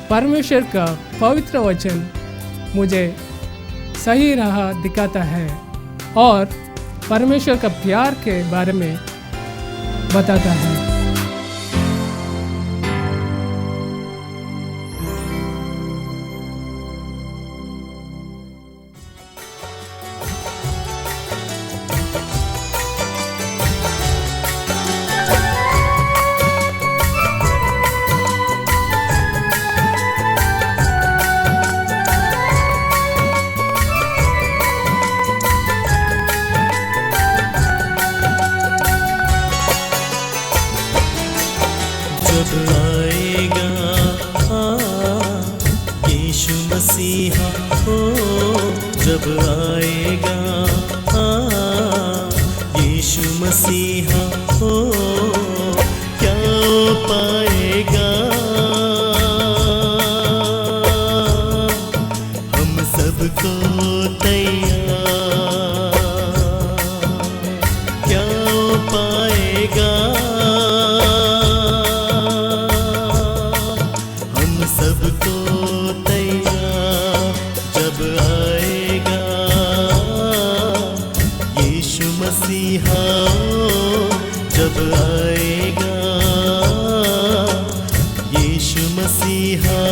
परमेश्वर का पवित्र वचन मुझे सही राह दिखाता है और परमेश्वर का प्यार के बारे में बताता है। जब आएगा यीशु मसीहा हो, जब आएगा यीशु मसीहा हो, क्या पाएगा हम सबको तैयार, क्या पाएगा सबको तैयार, जब आएगा यीशु मसीहा, जब आएगा यीशु मसीहा।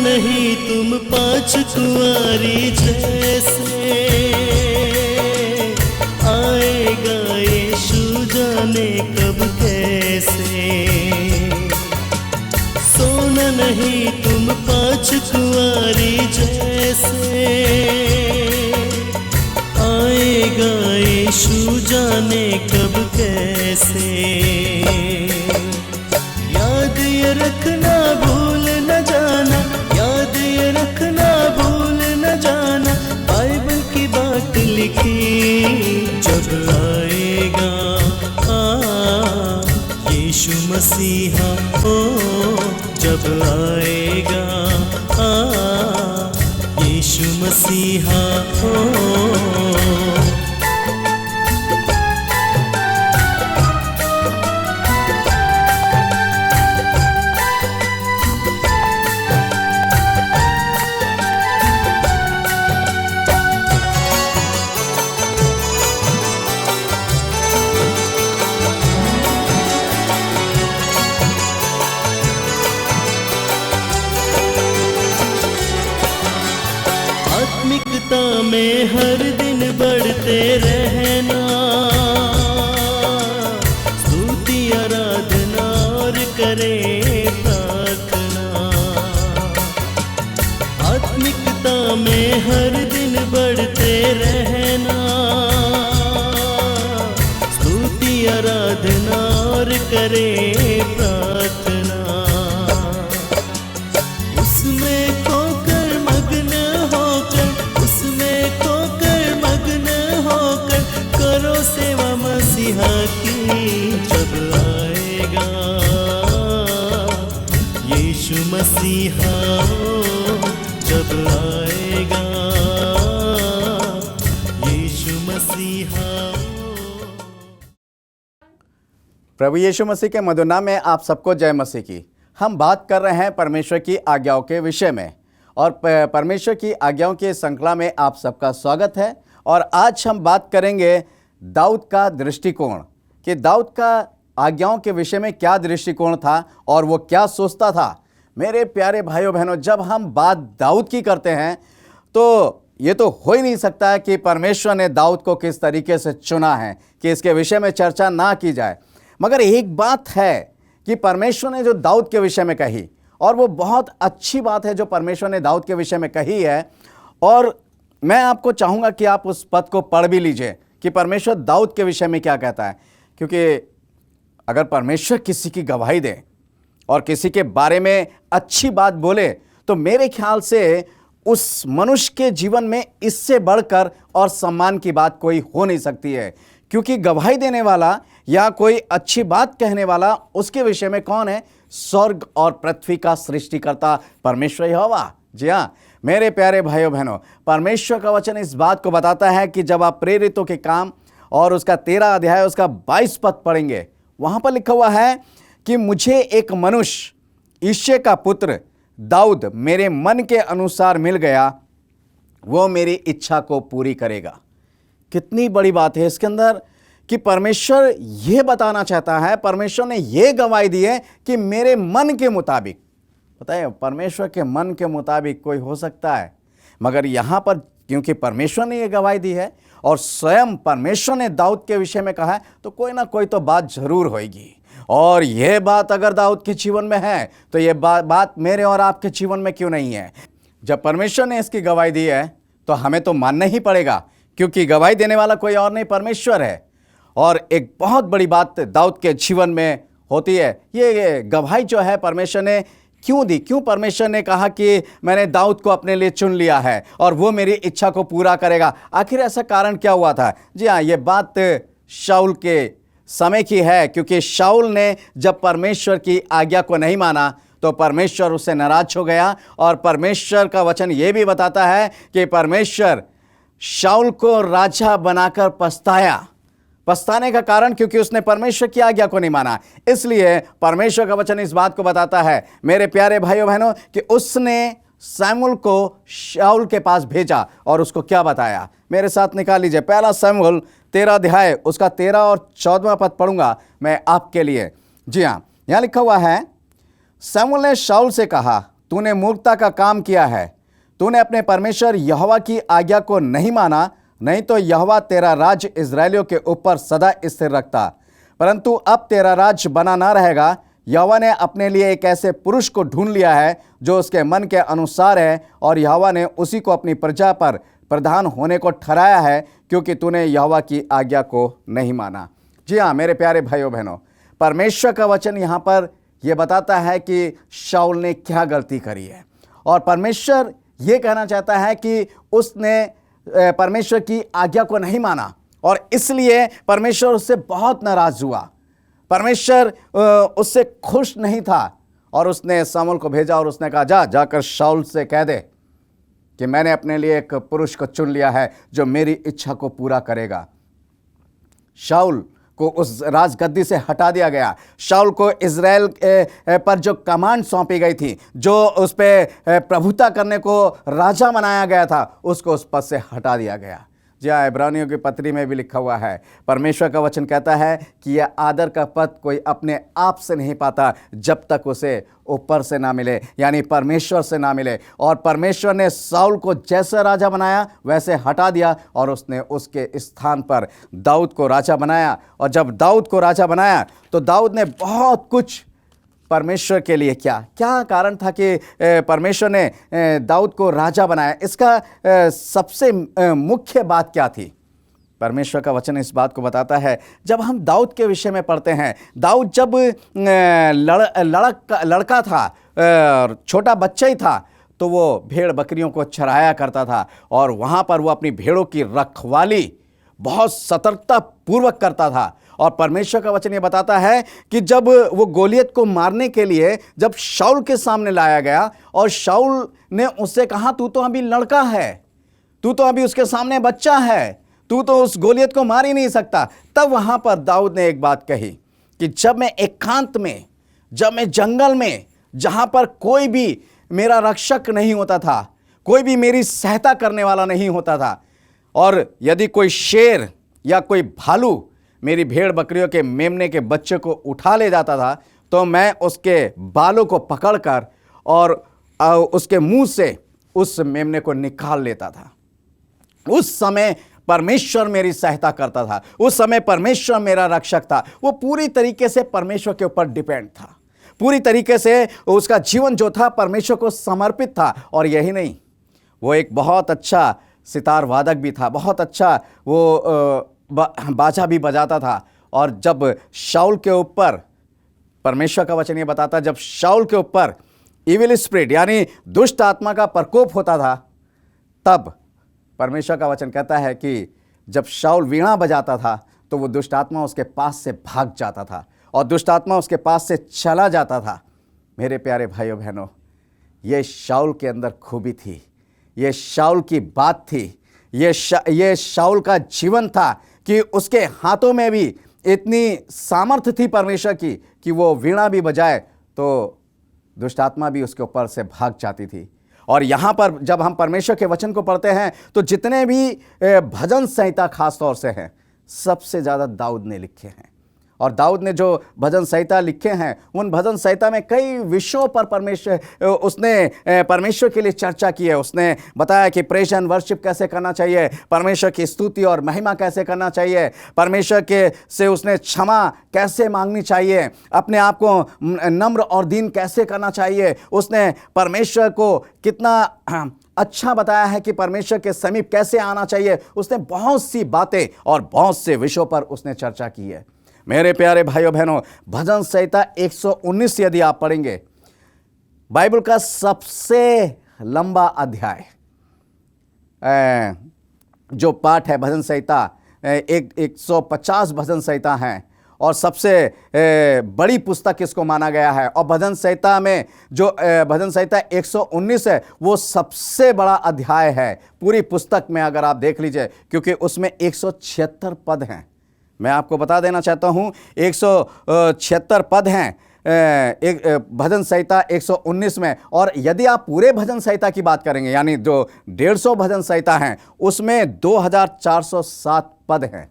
नहीं तुम पांच कुंवारी जैसे, आएगा यीशु जाने कब कैसे। सोना नहीं तुम पांच कुंवारी जैसे, आएगा यीशु जाने कब कैसे। याद ये रखना भूल न जाना, याद ये रखना भूल न जाना, बाइबल की बात लिखी। जब आएगा यीशु मसीहा हो, जब आएगा यीशु मसीहा हो। आत्मिकता में हर दिन बढ़ते रहना, स्तुति आराधना और करें प्रार्थना। आत्मिकता में हर दिन बढ़ते रहना, स्तुति आराधना और करें प्रार्थना। उसमें खोकर मग्न होकर, उसमें खोकर मग्न होकर करो सेवा मसीहा की। जब आएगा यीशु मसीहा, जब आएगा यीशु मसीहा। प्रभु यीशु मसीह के मधुर नाम में आप सबको जय मसीह की। हम बात कर रहे हैं परमेश्वर की आज्ञाओं के विषय में और परमेश्वर की आज्ञाओं की श्रृंखला में आप सबका स्वागत है। और आज हम बात करेंगे दाऊद का दृष्टिकोण, कि दाऊद का आज्ञाओं के विषय में क्या दृष्टिकोण था और वो क्या सोचता था। मेरे प्यारे भाइयों बहनों, जब हम बात दाऊद की करते हैं तो ये तो हो ही नहीं सकता है कि परमेश्वर ने दाऊद को किस तरीके से चुना है कि इसके विषय में चर्चा ना की जाए। मगर एक बात है कि परमेश्वर ने जो दाऊद के विषय में कही, और वो बहुत अच्छी बात है जो परमेश्वर ने दाऊद के विषय में कही है। और मैं आपको चाहूँगा कि आप उस पद को पढ़ भी लीजिए कि परमेश्वर दाऊद के विषय में क्या कहता है। क्योंकि अगर परमेश्वर किसी की गवाही दे और किसी के बारे में अच्छी बात बोले तो मेरे ख्याल से उस मनुष्य के जीवन में इससे बढ़कर और सम्मान की बात कोई हो नहीं सकती है, क्योंकि गवाही देने वाला या कोई अच्छी बात कहने वाला उसके विषय में कौन है? स्वर्ग और पृथ्वी का सृष्टिकर्ता परमेश्वर यहोवा। जी हाँ मेरे प्यारे भाइयों बहनों, परमेश्वर का वचन इस बात को बताता है कि जब आप प्रेरितों के काम और उसका 13 अध्याय उसका 22 पद पढ़ेंगे, वहां पर लिखा हुआ है कि मुझे एक मनुष्य यिशै का पुत्र दाऊद मेरे मन के अनुसार मिल गया, वो मेरी इच्छा को पूरी करेगा। कितनी बड़ी बात है इसके अंदर कि परमेश्वर यह बताना चाहता है, परमेश्वर ने यह गवाही दी है कि मेरे मन के मुताबिक। बताइए परमेश्वर के मन के मुताबिक कोई हो सकता है? मगर यहां पर क्योंकि परमेश्वर ने यह गवाही दी है और स्वयं परमेश्वर ने दाऊद के विषय में कहा है, तो कोई ना कोई तो बात जरूर होगी। और यह बात अगर दाऊद के जीवन में है तो यह बात मेरे और आपके जीवन में क्यों नहीं है? जब परमेश्वर ने इसकी गवाही दी है तो हमें तो मानना ही पड़ेगा, क्योंकि गवाही देने वाला कोई और नहीं, परमेश्वर है। और एक बहुत बड़ी बात दाऊद के जीवन में होती है, ये गवाही जो है परमेश्वर ने क्यों दी? क्यों परमेश्वर ने कहा कि मैंने दाऊद को अपने लिए चुन लिया है और वो मेरी इच्छा को पूरा करेगा? आखिर ऐसा कारण क्या हुआ था? जी हाँ, ये बात शाऊल के समय की है, क्योंकि शाऊल ने जब परमेश्वर की आज्ञा को नहीं माना तो परमेश्वर उससे नाराज हो गया। और परमेश्वर का वचन ये भी बताता है कि परमेश्वर शाऊल को राजा बनाकर पछताने का कारण क्योंकि उसने परमेश्वर की आज्ञा को नहीं माना। इसलिए परमेश्वर का वचन इस बात को बताता है मेरे प्यारे भाइयों बहनों कि उसने शमूएल को शाऊल के पास भेजा और उसको क्या बताया? मेरे साथ निकाल लीजिए, पहला शमूएल 13 अध्याय उसका 13 और 14वां पद पढ़ूंगा मैं आपके लिए। जी हाँ, यहां लिखा हुआ है, शमूएल ने शाऊल से कहा, तूने मूर्खता का काम किया है, तूने अपने परमेश्वर यहोवा की आज्ञा को नहीं माना, नहीं तो यहोवा तेरा राज्य इस्राएलियों के ऊपर सदा स्थिर रखता। परंतु अब तेरा राज्य बना ना रहेगा। यहोवा ने अपने लिए एक ऐसे पुरुष को ढूंढ लिया है जो उसके मन के अनुसार है, और यहोवा ने उसी को अपनी प्रजा पर प्रधान होने को ठहराया है, क्योंकि तूने यहोवा की आज्ञा को नहीं माना। जी हाँ मेरे प्यारे भाइयों बहनों, परमेश्वर का वचन यहाँ पर यह बताता है कि शाऊल ने क्या गलती करी है, और परमेश्वर ये कहना चाहता है कि उसने परमेश्वर की आज्ञा को नहीं माना और इसलिए परमेश्वर उससे बहुत नाराज हुआ। परमेश्वर उससे खुश नहीं था और उसने शमूएल को भेजा और उसने कहा, जाकर शाऊल से कह दे कि मैंने अपने लिए एक पुरुष को चुन लिया है जो मेरी इच्छा को पूरा करेगा। शाऊल को उस राजगद्दी से हटा दिया गया। शाऊल को इज़राइल पर जो कमांड सौंपी गई थी, जो उस पर प्रभुता करने को राजा बनाया गया था, उसको उस पद से हटा दिया गया। जी हाँ, इब्रानियों की पत्री में भी लिखा हुआ है, परमेश्वर का वचन कहता है कि यह आदर का पद कोई अपने आप से नहीं पाता जब तक उसे ऊपर से ना मिले, यानी परमेश्वर से ना मिले। और परमेश्वर ने शाऊल को जैसे राजा बनाया वैसे हटा दिया और उसने उसके स्थान पर दाऊद को राजा बनाया। और जब दाऊद को राजा बनाया तो दाऊद ने बहुत कुछ परमेश्वर के लिए क्या कारण था कि परमेश्वर ने दाऊद को राजा बनाया? इसका सबसे मुख्य बात क्या थी? परमेश्वर का वचन इस बात को बताता है, जब हम दाऊद के विषय में पढ़ते हैं, दाऊद जब लड़का था, छोटा बच्चा ही था, तो वो भेड़ बकरियों को चराया करता था और वहाँ पर वो अपनी भेड़ों की रखवाली बहुत सतर्कता पूर्वक करता था। और परमेश्वर का वचन ये बताता है कि जब वो गोलियत को मारने के लिए जब शाऊल के सामने लाया गया और शाऊल ने उससे कहा, तू तो अभी लड़का है, तू तो अभी उसके सामने बच्चा है, तू तो उस गोलियत को मार ही नहीं सकता। तब वहां पर दाऊद ने एक बात कही कि जब मैं एकांत में, जब मैं जंगल में, जहां पर कोई भी मेरा रक्षक नहीं होता था, कोई भी मेरी सहायता करने वाला नहीं होता था, और यदि कोई शेर या कोई भालू मेरी भेड़ बकरियों के मेमने के बच्चे को उठा ले जाता था, तो मैं उसके बालों को पकड़कर और उसके मुंह से उस मेमने को निकाल लेता था। उस समय परमेश्वर मेरी सहायता करता था, उस समय परमेश्वर मेरा रक्षक था। वो पूरी तरीके से परमेश्वर के ऊपर डिपेंड था, पूरी तरीके से उसका जीवन जो था परमेश्वर को समर्पित था। और यही नहीं, वो एक बहुत अच्छा सितार वादक भी था, बहुत अच्छा वो बाजा भी बजाता था। और जब शाऊल के ऊपर, परमेश्वर का वचन ये बताता, जब शाऊल के ऊपर इविल स्पिरिट यानी दुष्ट आत्मा का प्रकोप होता था, तब परमेश्वर का वचन कहता है कि जब शाऊल वीणा बजाता था तो वो दुष्ट आत्मा उसके पास से भाग जाता था और दुष्ट आत्मा उसके पास से चला जाता था। मेरे प्यारे भाइयों बहनों, ये शाऊल के अंदर खूबी थी, ये शाऊल की बात थी, ये शाऊल का जीवन था कि उसके हाथों में भी इतनी सामर्थ्य थी परमेश्वर की कि वो वीणा भी बजाए तो दुष्ट आत्मा भी उसके ऊपर से भाग जाती थी। और यहाँ पर जब हम परमेश्वर के वचन को पढ़ते हैं तो जितने भी भजन संहिता खास तौर से हैं, सबसे ज़्यादा दाऊद ने लिखे हैं। और दाऊद ने जो भजन संहिता लिखे हैं, उन भजन संहिता में कई विषयों पर उसने परमेश्वर के लिए चर्चा की है। उसने बताया कि प्रेज एंड वर्शिप कैसे करना चाहिए, परमेश्वर की स्तुति और महिमा कैसे करना चाहिए, परमेश्वर के से उसने क्षमा कैसे मांगनी चाहिए, अपने आप को नम्र और दीन कैसे करना चाहिए। उसने परमेश्वर को कितना अच्छा बताया है कि परमेश्वर के समीप कैसे आना चाहिए। उसने बहुत सी बातें और बहुत से विषयों पर उसने चर्चा की है। मेरे प्यारे भाइयों बहनों, भजन संहिता 119 यदि आप पढ़ेंगे, बाइबल का सबसे लंबा अध्याय जो पाठ है भजन संहिता, 150 भजन संहिता हैं और सबसे बड़ी पुस्तक इसको माना गया है। और भजन संहिता में जो भजन संहिता 119 है वो सबसे बड़ा अध्याय है पूरी पुस्तक में, अगर आप देख लीजिए, क्योंकि उसमें 176 पद हैं। मैं आपको बता देना चाहता हूँ 176 पद हैं एक भजन संहिता 119 में। और यदि आप पूरे भजन संहिता की बात करेंगे, यानी जो 150 भजन संहिता हैं, उसमें 2407 पद हैं।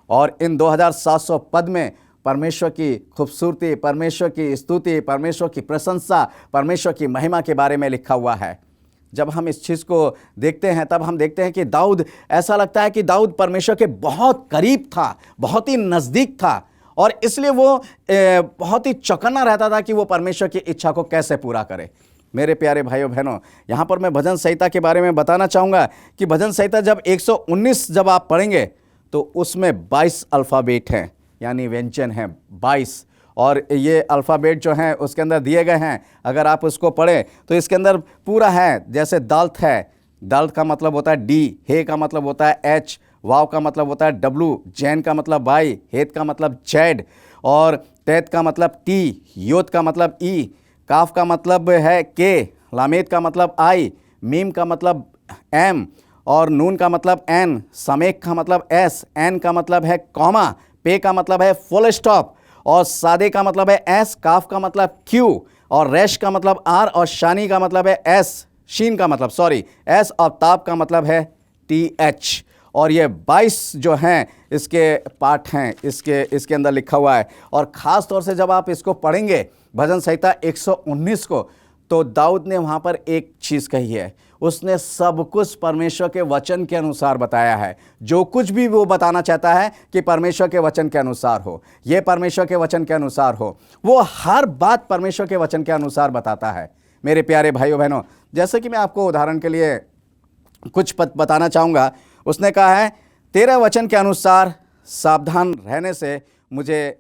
और इन 2700 पद में परमेश्वर की खूबसूरती, परमेश्वर की स्तुति, परमेश्वर की प्रशंसा, परमेश्वर की महिमा के बारे में लिखा हुआ है। जब हम इस चीज़ को देखते हैं तब हम देखते हैं कि दाऊद, ऐसा लगता है कि दाऊद परमेश्वर के बहुत करीब था, बहुत ही नज़दीक था, और इसलिए वो बहुत ही चौकन्ना रहता था कि वो परमेश्वर की इच्छा को कैसे पूरा करे। मेरे प्यारे भाइयों बहनों, यहाँ पर मैं भजन संहिता के बारे में बताना चाहूँगा कि भजन संहिता जब 119 जब आप पढ़ेंगे तो उसमें 22 अल्फ़ाबेट हैं, यानी व्यंजन हैं 22। और ये अल्फ़ाबेट जो हैं उसके अंदर दिए गए हैं। अगर आप उसको पढ़ें तो इसके अंदर पूरा है, जैसे दाल्त है, दाल्त का मतलब होता है डी, हे का मतलब होता है एच, वाव का मतलब होता है डब्लू, जैन का मतलब वाई, हेत का मतलब जेड, और तैत का मतलब टी, योत का मतलब ई, काफ का मतलब है के, लामेत का मतलब आई, मीम का मतलब एम, और नून का मतलब एन, समेक का मतलब एस, एन का मतलब है कॉमा, पे का मतलब है फुल स्टॉप, और सादे का मतलब है एस, काफ का मतलब क्यू, और रेश का मतलब आर, और शानी का मतलब है एस, शीन का मतलब एस, और ताप का मतलब है टी एच। और ये 22 जो हैं इसके पाठ हैं, इसके अंदर लिखा हुआ है। और ख़ास तौर से जब आप इसको पढ़ेंगे भजन संहिता 119 को, तो दाऊद ने वहाँ पर एक चीज़ कही है, उसने सब कुछ परमेश्वर के वचन के अनुसार बताया है। जो कुछ भी वो बताना चाहता है कि परमेश्वर के वचन के अनुसार हो, ये परमेश्वर के वचन के अनुसार हो, वो हर बात परमेश्वर के वचन के अनुसार बताता है। मेरे प्यारे भाइयों बहनों, जैसे कि मैं आपको उदाहरण के लिए कुछ पद बताना चाहूँगा। उसने कहा है, तेरे वचन के अनुसार सावधान रहने से मुझे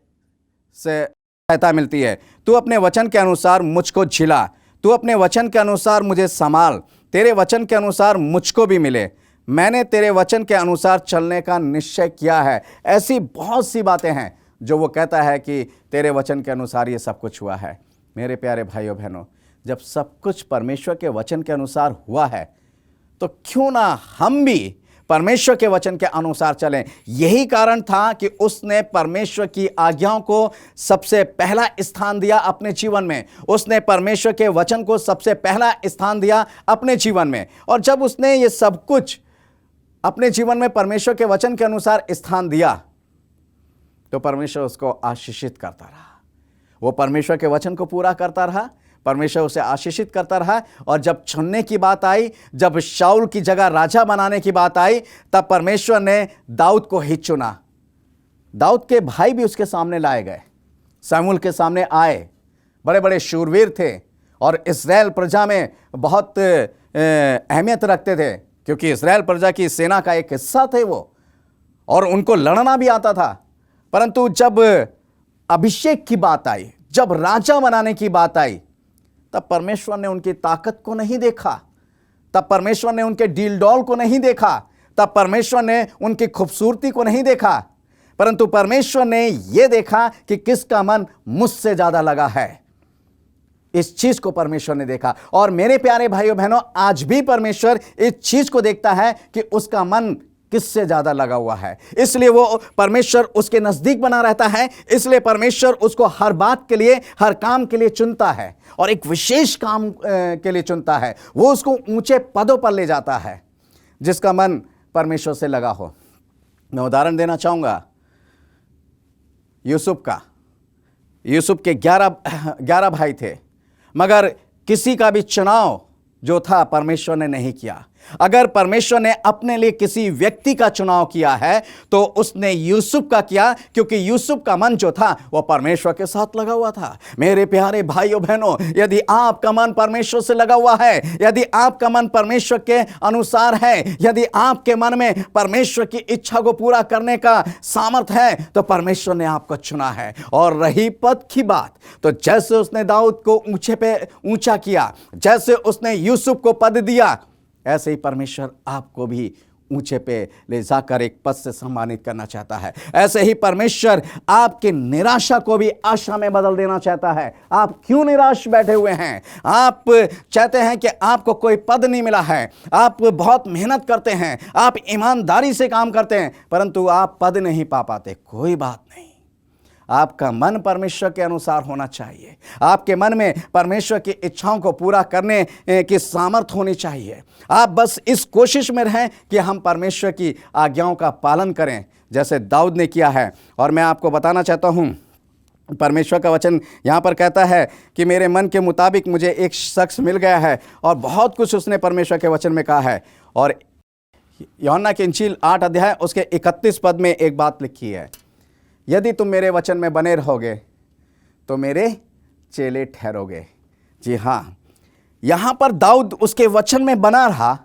सहायता मिलती है। तू अपने वचन के अनुसार मुझको झिला, तू अपने वचन के अनुसार मुझे संभाल, तेरे वचन के अनुसार मुझको भी मिले। मैंने तेरे वचन के अनुसार चलने का निश्चय किया है। ऐसी बहुत सी बातें हैं जो वो कहता है कि तेरे वचन के अनुसार ये सब कुछ हुआ है। मेरे प्यारे भाइयों बहनों, जब सब कुछ परमेश्वर के वचन के अनुसार हुआ है तो क्यों ना हम भी परमेश्वर के वचन के अनुसार चलें। यही कारण था कि उसने परमेश्वर की आज्ञाओं को सबसे पहला स्थान दिया अपने जीवन में। उसने परमेश्वर के वचन को सबसे पहला स्थान दिया अपने जीवन में। और जब उसने ये सब कुछ अपने जीवन में परमेश्वर के वचन के अनुसार स्थान दिया तो परमेश्वर उसको आशीषित करता रहा। वो परमेश्वर के वचन को पूरा करता रहा, परमेश्वर उसे आशीषित करता रहा। और जब चुनने की बात आई, जब शाऊल की जगह राजा बनाने की बात आई, तब परमेश्वर ने दाऊद को ही चुना। दाऊद के भाई भी उसके सामने लाए गए, शमूएल के सामने आए, बड़े बड़े शूरवीर थे और इस्राएल प्रजा में बहुत अहमियत रखते थे, क्योंकि इस्राएल प्रजा की सेना का एक हिस्सा थे वो, और उनको लड़ना भी आता था। परंतु जब अभिषेक की बात आई, जब राजा बनाने की बात आई, तब परमेश्वर ने उनकी ताकत को नहीं देखा, तब परमेश्वर ने उनके डील डॉल को नहीं देखा, तब परमेश्वर ने उनकी खूबसूरती को नहीं देखा, परंतु परमेश्वर ने यह देखा कि किसका मन मुझसे ज्यादा लगा है। इस चीज को परमेश्वर ने देखा। और मेरे प्यारे भाइयों बहनों, आज भी परमेश्वर इस चीज को देखता है कि उसका मन किससे ज्यादा लगा हुआ है। इसलिए वो परमेश्वर उसके नजदीक बना रहता है। इसलिए परमेश्वर उसको हर बात के लिए, हर काम के लिए चुनता है और एक विशेष काम के लिए चुनता है। वो उसको ऊंचे पदों पर ले जाता है जिसका मन परमेश्वर से लगा हो। मैं उदाहरण देना चाहूंगा यूसुफ का। यूसुफ के 11 भाई थे, मगर किसी का भी चुनाव जो था परमेश्वर ने नहीं किया। अगर परमेश्वर ने अपने लिए किसी व्यक्ति का चुनाव किया है तो उसने यूसुफ का किया, क्योंकि यूसुफ का मन जो था वो परमेश्वर के साथ लगा हुआ था। मेरे प्यारे भाइयों बहनों, यदि आपका मन परमेश्वर से लगा हुआ है, यदि आपका मन परमेश्वर के अनुसार है, यदि आपके मन में परमेश्वर की इच्छा को पूरा करने का सामर्थ है, तो परमेश्वर ने आपको चुना है। और रही पद की बात, तो जैसे उसने दाऊद को ऊंचे पे ऊंचा किया, जैसे उसने यूसुफ को पद दिया, ऐसे ही परमेश्वर आपको भी ऊंचे पे ले जाकर एक पद से सम्मानित करना चाहता है। ऐसे ही परमेश्वर आपकी निराशा को भी आशा में बदल देना चाहता है। आप क्यों निराश बैठे हुए हैं? आप चाहते हैं कि आपको कोई पद नहीं मिला है, आप बहुत मेहनत करते हैं, आप ईमानदारी से काम करते हैं, परंतु आप पद नहीं पा पाते। कोई बात नहीं, आपका मन परमेश्वर के अनुसार होना चाहिए। आपके मन में परमेश्वर की इच्छाओं को पूरा करने की सामर्थ होनी चाहिए। आप बस इस कोशिश में रहें कि हम परमेश्वर की आज्ञाओं का पालन करें, जैसे दाऊद ने किया है। और मैं आपको बताना चाहता हूँ, परमेश्वर का वचन यहाँ पर कहता है कि मेरे मन के मुताबिक मुझे एक शख्स मिल गया है, और बहुत कुछ उसने परमेश्वर के वचन में कहा है। और यूहन्ना की इंजील 8 अध्याय उसके 31 पद में एक बात लिखी है, यदि तुम मेरे वचन में बने रहोगे तो मेरे चेले ठहरोगे। जी हाँ, यहाँ पर दाऊद उसके वचन में बना रहा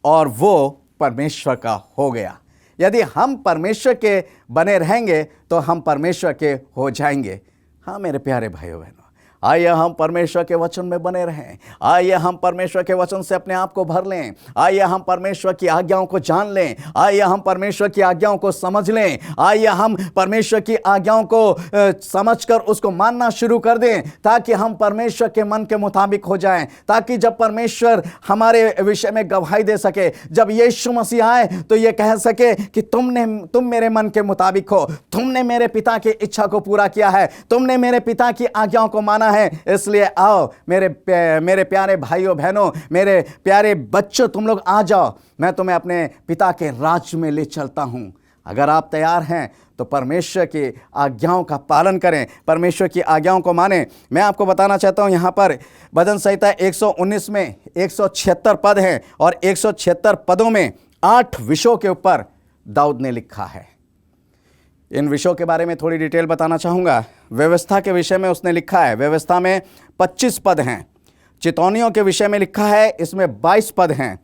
और वो परमेश्वर का हो गया। यदि हम परमेश्वर के बने रहेंगे तो हम परमेश्वर के हो जाएंगे। हाँ मेरे प्यारे भाइयों बहनों, आइए हम परमेश्वर के वचन में बने रहें। आइए हम परमेश्वर के वचन से अपने आप को भर लें। आइए हम परमेश्वर की आज्ञाओं को जान लें। आइए हम परमेश्वर की आज्ञाओं को समझ लें। आइए हम परमेश्वर की आज्ञाओं को समझकर उसको मानना शुरू कर दें, ताकि हम परमेश्वर के मन के मुताबिक हो जाएं, ताकि जब परमेश्वर हमारे विषय में गवाही दे सके, जब यीशु मसीह आए तो ये कह सके कि तुम मेरे मन के मुताबिक हो, तुमने मेरे पिता की इच्छा को पूरा किया है, तुमने मेरे पिता की आज्ञाओं को माना है। इसलिए आओ मेरे प्यारे भाइयों बहनों, मेरे प्यारे बच्चों, तुम लोग आ जाओ, मैं तुम्हें अपने पिता के राज्य में ले चलता हूं। अगर आप तैयार हैं तो परमेश्वर की आज्ञाओं का पालन करें, परमेश्वर की आज्ञाओं को मानें। मैं आपको बताना चाहता हूं, यहाँ पर भजन संहिता 119 में 176 पद हैं, और 176 पदों में 8 विषयों के ऊपर दाऊद ने लिखा है। इन विषयों के बारे में थोड़ी डिटेल बताना चाहूँगा। व्यवस्था के विषय में उसने लिखा है, व्यवस्था में 25 पद हैं। चितौनियों के विषय में लिखा है, इसमें 22 पद हैं।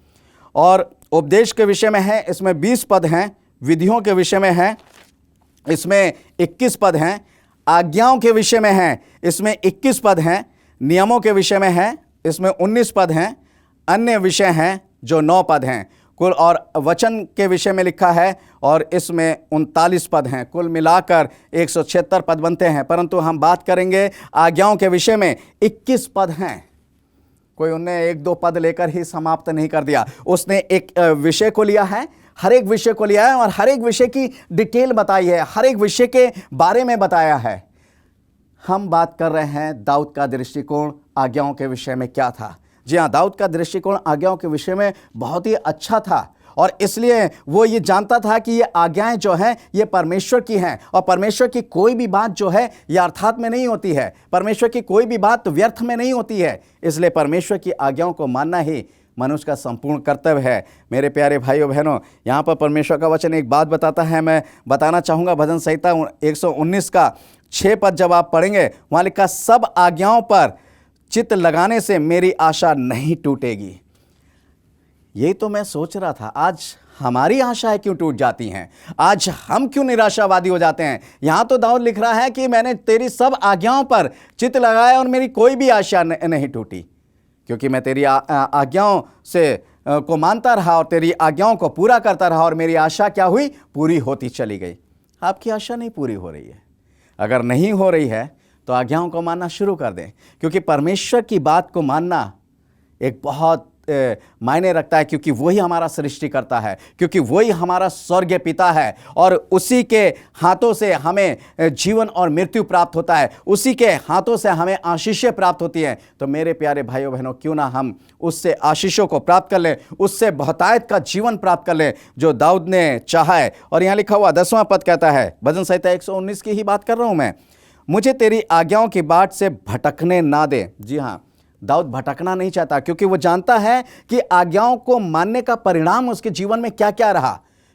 और उपदेश के विषय में है, इसमें 20 पद हैं। विधियों के विषय में है, इसमें 21 पद हैं। आज्ञाओं के विषय में है, इसमें 21 पद हैं। नियमों के विषय में है, इसमें 19 पद हैं। अन्य विषय हैं जो 9 पद हैं कुल। और वचन के विषय में लिखा है, और इसमें 39 पद हैं। कुल मिलाकर 176 पद बनते हैं। परंतु हम बात करेंगे आज्ञाओं के विषय में 21 पद हैं। कोई उन्हें 1-2 पद लेकर ही समाप्त नहीं कर दिया। उसने एक विषय को लिया है, हर एक विषय को लिया है, और हर एक विषय की डिटेल बताई है, हर एक विषय के बारे में बताया है। हम बात कर रहे हैं दाऊद का दृष्टिकोण आज्ञाओं के विषय में क्या था। जी हाँ, दाऊद का दृष्टिकोण आज्ञाओं के विषय में बहुत ही अच्छा था, और इसलिए वो ये जानता था कि ये आज्ञाएं जो हैं ये परमेश्वर की हैं, और परमेश्वर की कोई भी बात जो है ये अर्थात में नहीं होती है, परमेश्वर की कोई भी बात व्यर्थ में नहीं होती है। इसलिए परमेश्वर की आज्ञाओं को मानना ही मनुष्य का संपूर्ण कर्तव्य है। मेरे प्यारे भाइयों बहनों, यहाँ पर परमेश्वर का वचन एक बात बताता है, मैं बताना चाहूँगा। भजन संहिता 119 का 6 पद जब आप पढ़ेंगे, वहाँ लिखा, सब आज्ञाओं पर चित्त लगाने से मेरी आशा नहीं टूटेगी। यही तो मैं सोच रहा था, आज हमारी आशाएं क्यों टूट जाती हैं? आज हम क्यों निराशावादी हो जाते हैं? यहाँ तो दाऊद लिख रहा है कि मैंने तेरी सब आज्ञाओं पर चित्त लगाया और मेरी कोई भी आशा नहीं टूटी, क्योंकि मैं तेरी आज्ञाओं से को मानता रहा और तेरी आज्ञाओं को पूरा करता रहा, और मेरी आशा क्या हुई? पूरी होती चली गई। आपकी आशा नहीं पूरी हो रही है। अगर नहीं हो रही है तो आज्ञाओं को मानना शुरू कर दें, क्योंकि परमेश्वर की बात को मानना एक बहुत मायने रखता है, क्योंकि वही हमारा सृष्टिकर्ता है, क्योंकि वही हमारा स्वर्गीय पिता है, और उसी के हाथों से हमें जीवन और मृत्यु प्राप्त होता है, उसी के हाथों से हमें आशीषें प्राप्त होती हैं। तो मेरे प्यारे भाइयों बहनों, क्यों ना हम उससे आशीषों को प्राप्त कर लें, उससे बहुतायत का जीवन प्राप्त कर लें जो दाऊद ने चाहा है। और यहाँ लिखा हुआ 10वां पद कहता है, भजन संहिता 119 की ही बात कर रहा हूँ मैं, मुझे तेरी आज्ञाओं की बाट से भटकने ना दे। जी हाँ, दाऊद भटकना नहीं चाहता, क्योंकि वो जानता है कि आज्ञाओं को मानने का परिणाम उसके जीवन में क्या क्या रहा।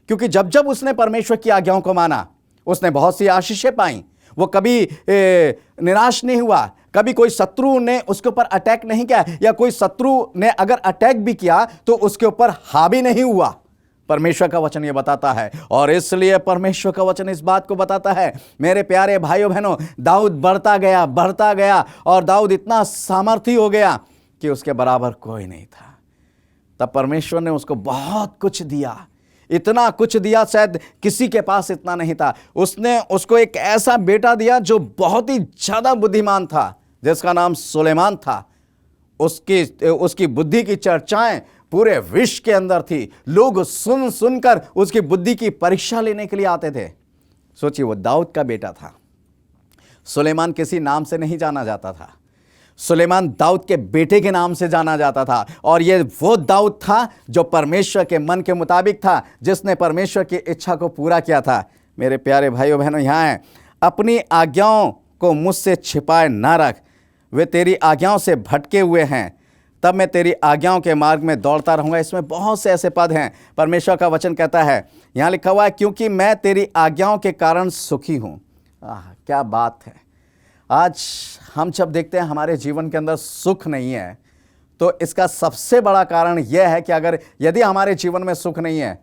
क्योंकि जब जब उसने परमेश्वर की आज्ञाओं को माना, उसने बहुत सी आशीषें पाई। वो कभी निराश नहीं हुआ, कभी कोई शत्रु ने उसके ऊपर अटैक नहीं किया, या कोई शत्रु ने अगर अटैक भी किया तो उसके ऊपर हावी नहीं हुआ। परमेश्वर का वचन ये बताता है, और इसलिए परमेश्वर का वचन इस बात को बताता है, मेरे प्यारे भाइयों बहनों, दाऊद बढ़ता गया और दाऊद इतना सामर्थी हो गया कि उसके बराबर कोई नहीं था। तब परमेश्वर ने उसको बहुत कुछ दिया, इतना कुछ दिया, शायद किसी के पास इतना नहीं था। उसने उसको एक ऐसा बेटा दिया जो बहुत ही ज्यादा बुद्धिमान था, जिसका नाम सुलेमान था। उसकी बुद्धि की चर्चाएं पूरे विश्व के अंदर थी। लोग सुनकर उसकी बुद्धि की परीक्षा लेने के लिए आते थे। सोचिए, वो दाऊद का बेटा था। सुलेमान किसी नाम से नहीं जाना जाता था, सुलेमान दाऊद के बेटे के नाम से जाना जाता था। और ये वो दाऊद था जो परमेश्वर के मन के मुताबिक था, जिसने परमेश्वर की इच्छा को पूरा किया था। मेरे प्यारे भाइयों बहनों, यहाँ है, अपनी आज्ञाओं को मुझसे छिपाए ना रख, वे तेरी आज्ञाओं से भटके हुए हैं, तब मैं तेरी आज्ञाओं के मार्ग में दौड़ता रहूंगा। इसमें बहुत से ऐसे पद हैं। परमेश्वर का वचन कहता है, यहाँ लिखा हुआ है, क्योंकि मैं तेरी आज्ञाओं के कारण सुखी हूँ। क्या बात है। आज हम जब देखते हैं हमारे जीवन के अंदर सुख नहीं है, तो इसका सबसे बड़ा कारण यह है कि यदि हमारे जीवन में सुख नहीं है,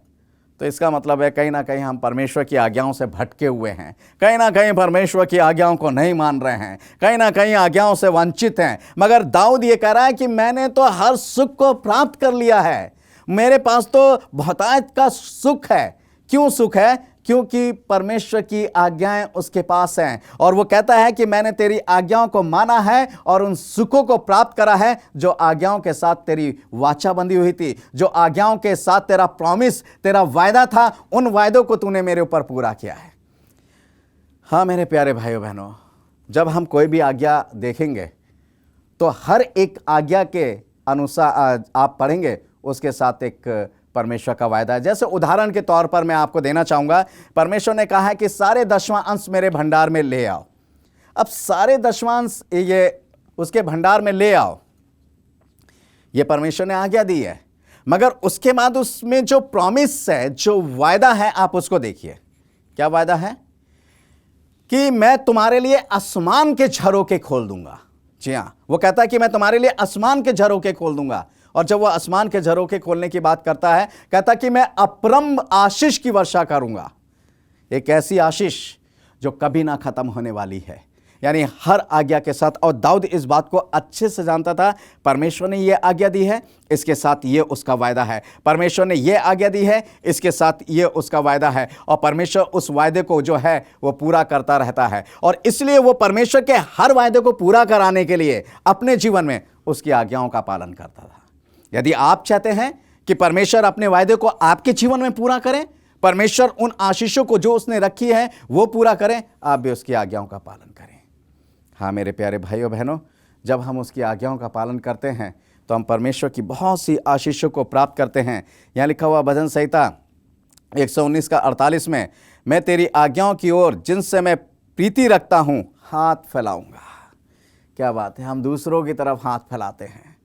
तो इसका मतलब है कहीं ना कहीं हम परमेश्वर की आज्ञाओं से भटके हुए हैं, कहीं ना कहीं परमेश्वर की आज्ञाओं को नहीं मान रहे हैं, कहीं ना कहीं आज्ञाओं से वंचित हैं। मगर दाऊद ये कह रहा है कि मैंने तो हर सुख को प्राप्त कर लिया है, मेरे पास तो बहुतायत का सुख है। क्यों सुख है? क्योंकि परमेश्वर की आज्ञाएं उसके पास हैं। और वो कहता है कि मैंने तेरी आज्ञाओं को माना है और उन सुखों को प्राप्त करा है जो आज्ञाओं के साथ तेरी वाचा बंधी हुई थी, जो आज्ञाओं के साथ तेरा प्रॉमिस, तेरा वायदा था, उन वायदों को तूने मेरे ऊपर पूरा किया है। हाँ मेरे प्यारे भाइयों बहनों, जब हम कोई भी आज्ञा देखेंगे तो हर एक आज्ञा के अनुसार आप पढ़ेंगे, उसके साथ एक परमेश्वर का वायदा है। जैसे उदाहरण के तौर पर मैं आपको देना चाहूंगा, परमेश्वर ने कहा है कि सारे दशवां अंश मेरे भंडार में ले आओ। अब सारे दशवां अंश ये उसके भंडार में ले आओ, ये परमेश्वर ने आज्ञा दी है। मगर उसके बाद उसमें जो प्रॉमिस है, जो वायदा है, आप उसको देखिए। क्या वायदा है? कि मैं तुम्हारे लिए आसमान के झरोखे खोल दूंगा। जी हाँ, वो कहता है कि मैं तुम्हारे लिए आसमान के झरोखे खोल दूंगा। और जब वह आसमान के झरोखे खोलने की बात करता है, कहता कि मैं अपरंप आशीष की वर्षा करूंगा। एक ऐसी आशीष जो कभी ना खत्म होने वाली है, यानी हर आज्ञा के साथ। और दाऊद इस बात को अच्छे से जानता था, परमेश्वर ने यह आज्ञा दी है, इसके साथ ये उसका वायदा है। परमेश्वर ने यह आज्ञा दी है, इसके साथ ये उसका वायदा है। और परमेश्वर उस वायदे को जो है वो पूरा करता रहता है। और इसलिए वो परमेश्वर के हर वायदे को पूरा कराने के लिए अपने जीवन में उसकी आज्ञाओं का पालन करता था। यदि आप चाहते हैं कि परमेश्वर अपने वायदे को आपके जीवन में पूरा करें, परमेश्वर उन आशीषों को जो उसने रखी है वो पूरा करें, आप भी उसकी आज्ञाओं का पालन करें। हाँ मेरे प्यारे भाइयों बहनों, जब हम उसकी आज्ञाओं का पालन करते हैं तो हम परमेश्वर की बहुत सी आशीषों को प्राप्त करते हैं। यहाँ लिखा हुआ भजन संहिता 119 का 48 में, मैं तेरी आज्ञाओं की ओर जिनसे मैं प्रीति रखता हूँ हाथ फैलाऊंगा। क्या बात है, हम दूसरों की तरफ हाथ फैलाते हैं,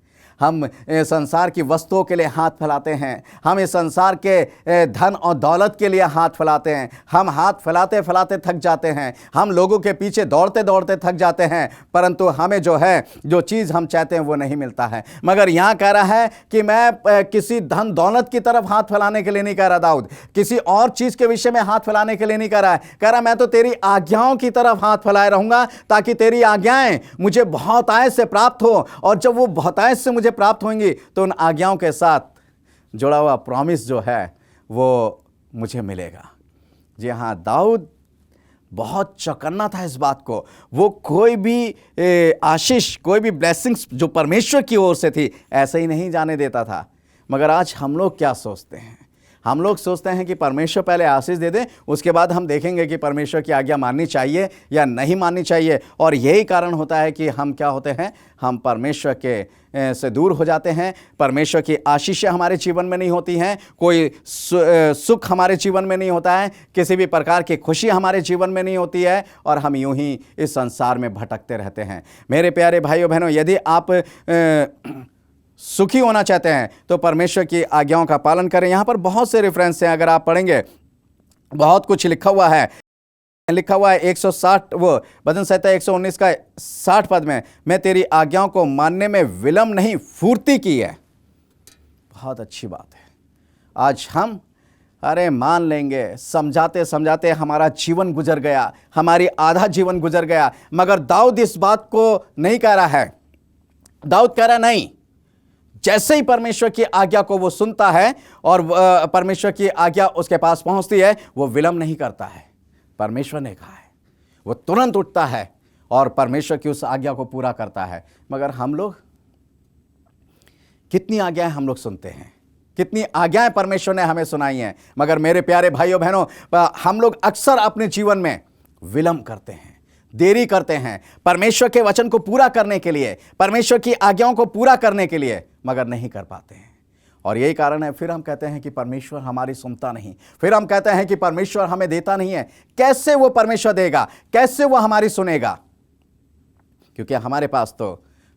हम संसार की वस्तुओं के लिए हाथ फैलाते हैं, हम इस संसार के धन और दौलत के लिए हाथ फैलाते हैं, हम हाथ फैलाते फैलाते थक जाते हैं, हम लोगों के पीछे दौड़ते दौड़ते थक जाते हैं, परंतु हमें जो है, जो चीज़ हम चाहते हैं वो नहीं मिलता है। मगर यहाँ कह रहा है कि मैं किसी धन दौलत की तरफ हाथ फैलाने के लिए नहीं कह रहा दाऊद, किसी और चीज़ के विषय में हाथ फैलाने के लिए नहीं कह रहा है, कह रहा मैं तो तेरी आज्ञाओं की तरफ हाथ फैलाए रहूंगा ताकि तेरी आज्ञाएं मुझे बहुतायत से प्राप्त हो, और जब वो बहुतायत से मुझे प्राप्त होंगी तो उन आज्ञाओं के साथ जुड़ा हुआ प्रॉमिस जो है वो मुझे मिलेगा। जी हाँ, दाऊद बहुत चौकन्ना था इस बात को। वो कोई भी आशीष, कोई भी ब्लेसिंग्स जो परमेश्वर की ओर से थी ऐसे ही नहीं जाने देता था। मगर आज हम लोग क्या सोचते हैं? हम लोग सोचते हैं कि परमेश्वर पहले आशीष दे दे, उसके बाद हम देखेंगे कि परमेश्वर की आज्ञा माननी चाहिए या नहीं माननी चाहिए। और यही कारण होता है कि हम क्या होते हैं, हम परमेश्वर के से दूर हो जाते हैं। परमेश्वर की आशीषें हमारे जीवन में नहीं होती हैं, कोई सुख हमारे जीवन में नहीं होता है, किसी भी प्रकार की खुशी हमारे जीवन में नहीं होती है, और हम यूं ही इस संसार में भटकते रहते हैं। मेरे प्यारे भाइयों बहनों, यदि आप सुखी होना चाहते हैं तो परमेश्वर की आज्ञाओं का पालन करें। यहाँ पर बहुत से रेफरेंस हैं, अगर आप पढ़ेंगे बहुत कुछ लिखा हुआ है। 160 वो भजन संहिता 119 का 60 पद में, मैं तेरी आज्ञाओं को मानने में विलंब नहीं, फुर्ती की है। बहुत अच्छी बात है। आज हम मान लेंगे, समझाते समझाते हमारा जीवन गुजर गया, हमारी आधा जीवन गुजर गया। मगर दाऊद इस बात को नहीं कह रहा है। दाऊद कह रहा नहीं, जैसे ही परमेश्वर की आज्ञा को वो सुनता है और परमेश्वर की आज्ञा उसके पास पहुंचती है, वो विलंब नहीं करता है। परमेश्वर ने कहा है, वो तुरंत उठता है और परमेश्वर की उस आज्ञा को पूरा करता है। मगर हम लोग कितनी आज्ञाएं हम लोग सुनते हैं, कितनी आज्ञाएं परमेश्वर ने हमें सुनाई हैं, मगर मेरे प्यारे भाइयों बहनों, हम लोग अक्सर अपने जीवन में विलंब करते हैं, देरी करते हैं परमेश्वर के वचन को पूरा करने के लिए, परमेश्वर की आज्ञाओं को पूरा करने के लिए, मगर नहीं कर पाते हैं। और यही कारण है, फिर हम कहते हैं कि परमेश्वर हमारी सुनता नहीं, फिर हम कहते हैं कि परमेश्वर हमें देता नहीं है। कैसे वो परमेश्वर देगा, कैसे वो हमारी सुनेगा, क्योंकि हमारे पास तो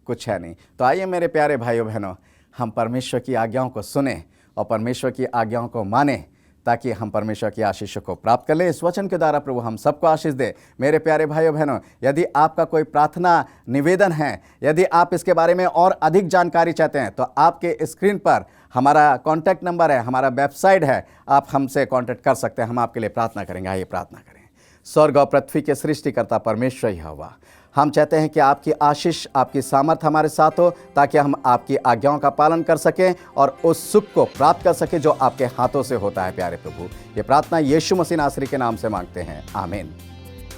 कुछ है नहीं। तो आइए मेरे प्यारे भाइयों बहनों, हम परमेश्वर की आज्ञाओं को सुने और परमेश्वर की आज्ञाओं को माने, ताकि हम परमेश्वर की आशीष को प्राप्त कर लें। इस वचन के द्वारा प्रभु हम सबको आशीष दे। मेरे प्यारे भाइयों बहनों, यदि आपका कोई प्रार्थना निवेदन है, यदि आप इसके बारे में और अधिक जानकारी चाहते हैं, तो आपके स्क्रीन पर हमारा कॉन्टैक्ट नंबर है, हमारा वेबसाइट है, आप हमसे कॉन्टैक्ट कर सकते हैं। हम आपके लिए प्रार्थना करेंगे। आइए प्रार्थना करें। स्वर्ग और पृथ्वी के सृष्टिकर्ता परमेश्वर यहोवा, हम चाहते हैं कि आपकी आशीष, आपकी सामर्थ हमारे साथ हो, ताकि हम आपकी आज्ञाओं का पालन कर सकें और उस सुख को प्राप्त कर सकें जो आपके हाथों से होता है। प्यारे प्रभु, ये प्रार्थना यीशु मसीह नासरी के नाम से मांगते हैं। आमीन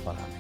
और आमीन।